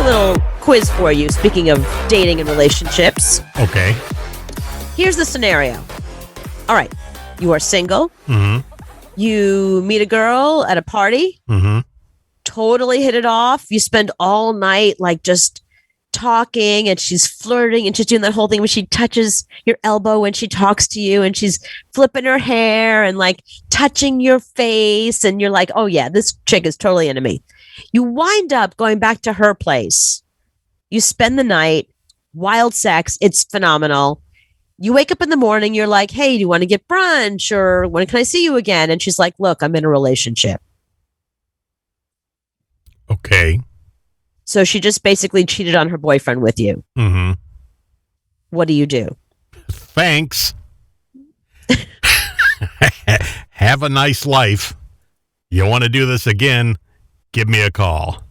a little quiz for you, speaking of dating and relationships. Okay. Here's the scenario. All right. You are single. Mm-hmm. You meet a girl at a party. Mm-hmm. Totally hit it off. You spend all night like just talking, and she's flirting, and she's doing that whole thing where she touches your elbow when she talks to you, and she's flipping her hair and like touching your face, and you're like, oh yeah, this chick is totally into me. You wind up going back to her place. You spend the night, wild sex. It's phenomenal. You wake up in the morning. You're like, hey, do you want to get brunch, or when can I see you again? And she's like, look, I'm in a relationship. Okay. So she just basically cheated on her boyfriend with you. Mm-hmm. What do you do? Thanks. Have a nice life. You want to do this again? Give me a call.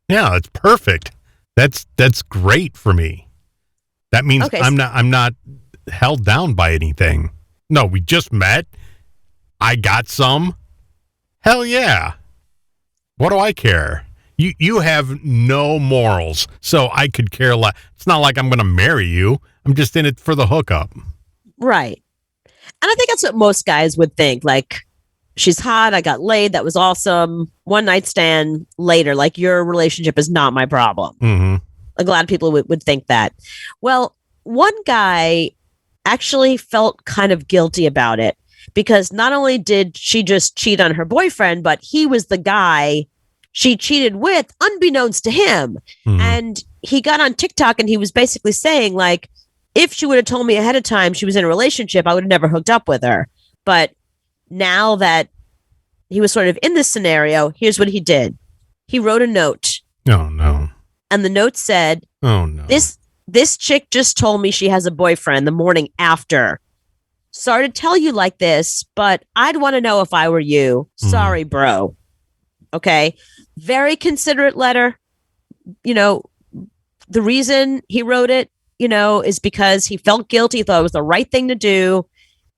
Yeah, that's perfect. That's great for me. That means Okay. I'm not held down by anything. No, we just met. I got some. Hell yeah. What do I care? You have no morals, so I could care less. It's not like I'm going to marry you. I'm just in it for the hookup. Right. And I think that's what most guys would think. Like, she's hot. I got laid. That was awesome. One night stand later. Like, your relationship is not my problem. Mm-hmm. Like, a lot of people would think that. Well, one guy actually felt kind of guilty about it, because not only did she just cheat on her boyfriend, but he was the guy she cheated with, unbeknownst to him. Mm-hmm. And he got on TikTok and he was basically saying, like, if she would have told me ahead of time she was in a relationship, I would have never hooked up with her. But now that he was sort of in this scenario, here's what he did. He wrote a note. Oh, no. And the note said, oh, no. This chick just told me she has a boyfriend the morning after. Sorry to tell you like this, but I'd want to know if I were you. Sorry, bro. Okay. Very considerate letter. You know, the reason he wrote it, you know, is because he felt guilty, thought it was the right thing to do.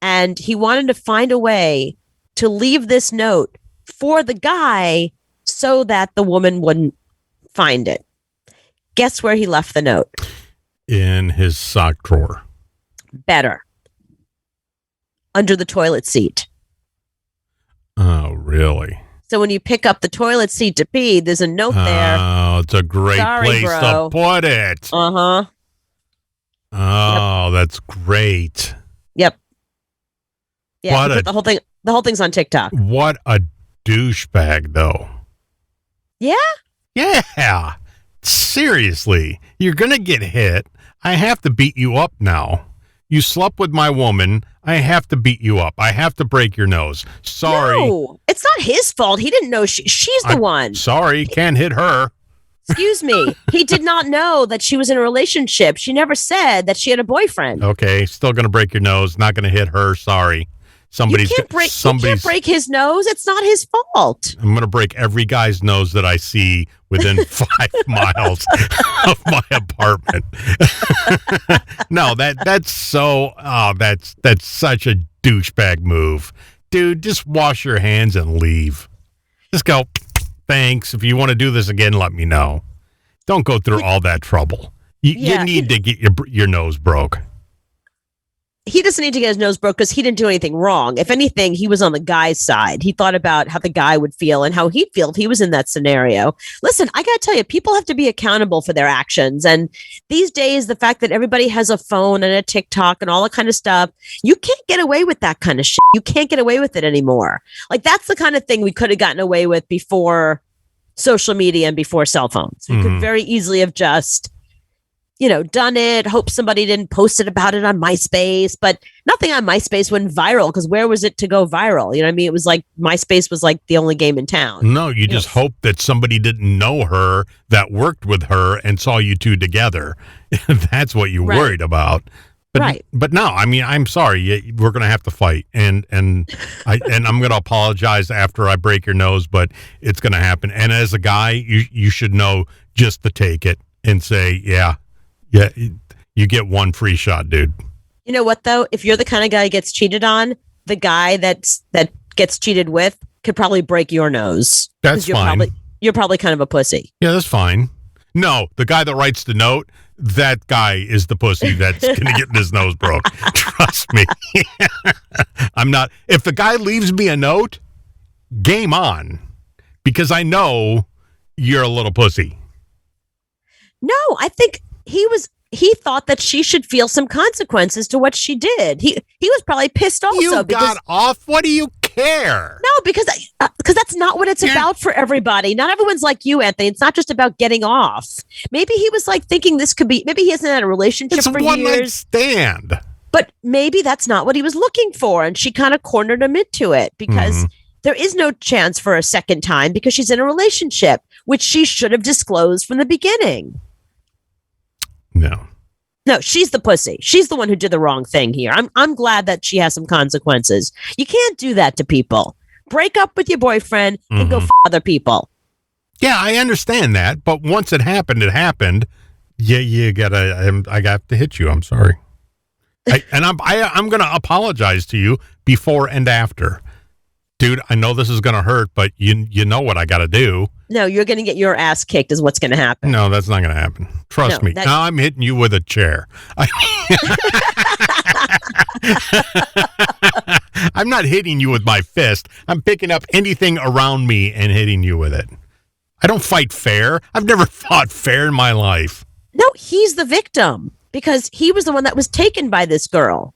And he wanted to find a way to leave this note for the guy so that the woman wouldn't find it. Guess where he left the note? In his sock drawer. Better. Under the toilet seat. Oh, really? So when you pick up the toilet seat to pee, there's a note there. Oh, it's a great Sorry, place bro. to put it. Uh-huh. Oh, yep. That's great. Yep. Yeah, What the whole thing's on TikTok. What a douchebag, though. Yeah? Yeah. Seriously. You're going to get hit. I have to beat you up now. You slept with my woman. I have to beat you up. I have to break your nose. Sorry. No, it's not his fault. He didn't know she's the one. Sorry, can't hit her. Excuse me. He did not know that she was in a relationship. She never said that she had a boyfriend. Okay, still going to break your nose. Not going to hit her. Sorry. You can't break his nose. It's not his fault. I'm going to break every guy's nose that I see within 5 miles of my apartment. No, that's so. Oh, that's such a douchebag move, dude. Just wash your hands and leave. Just go. Thanks. If you want to do this again, let me know. Don't go through all that trouble. You need to get your nose broke. He doesn't need to get his nose broke because he didn't do anything wrong. If anything, he was on the guy's side. He thought about how the guy would feel and how he'd feel if he was in that scenario. Listen, I got to tell you, people have to be accountable for their actions. And these days, the fact that everybody has a phone and a TikTok and all that kind of stuff, you can't get away with that kind of shit. You can't get away with it anymore. Like, that's the kind of thing we could have gotten away with before social media and before cell phones. We could very easily have just, done it, hope somebody didn't post it about it on MySpace, but nothing on MySpace went viral because where was it to go viral? You know what I mean? It was like MySpace was like the only game in town. No, you just hope that somebody didn't know her that worked with her and saw you two together. That's what you worried about. But, but no, I mean, I'm sorry. We're going to have to fight. And I'm going to apologize after I break your nose, but it's going to happen. And as a guy, you should know just to take it and say, yeah, you get one free shot, dude. You know what, though? If you're the kind of guy who gets cheated on, the guy that gets cheated with could probably break your nose. That's fine. You're probably kind of a pussy. Yeah, that's fine. No, the guy that writes the note, that guy is the pussy that's going to get his nose broke. Trust me. I'm not. If the guy leaves me a note, game on, because I know you're a little pussy. No, I think he thought that she should feel some consequences to what she did. He was probably pissed also. You got off? What do you care? No, because that's not what it's about for everybody. Not everyone's like you, Anthony. It's not just about getting off. Maybe he was like thinking this could be, maybe he hasn't had a relationship for one years. night stand. But maybe that's not what he was looking for. And she kind of cornered him into it because there is no chance for a second time because she's in a relationship, which she should have disclosed from the beginning. No, she's the pussy. She's the one who did the wrong thing here. I'm glad that she has some consequences. You can't do that to people. Break up with your boyfriend and go f other people. Yeah, I understand that, but once it happened, it happened. Yeah, you gotta. I got to hit you. I'm sorry, I'm gonna apologize to you before and after, dude. I know this is gonna hurt, but you know what I gotta do. No, you're going to get your ass kicked is what's going to happen. No, that's not going to happen. Trust me. Now I'm hitting you with a chair. I'm not hitting you with my fist. I'm picking up anything around me and hitting you with it. I don't fight fair. I've never fought fair in my life. No, he's the victim because he was the one that was taken by this girl.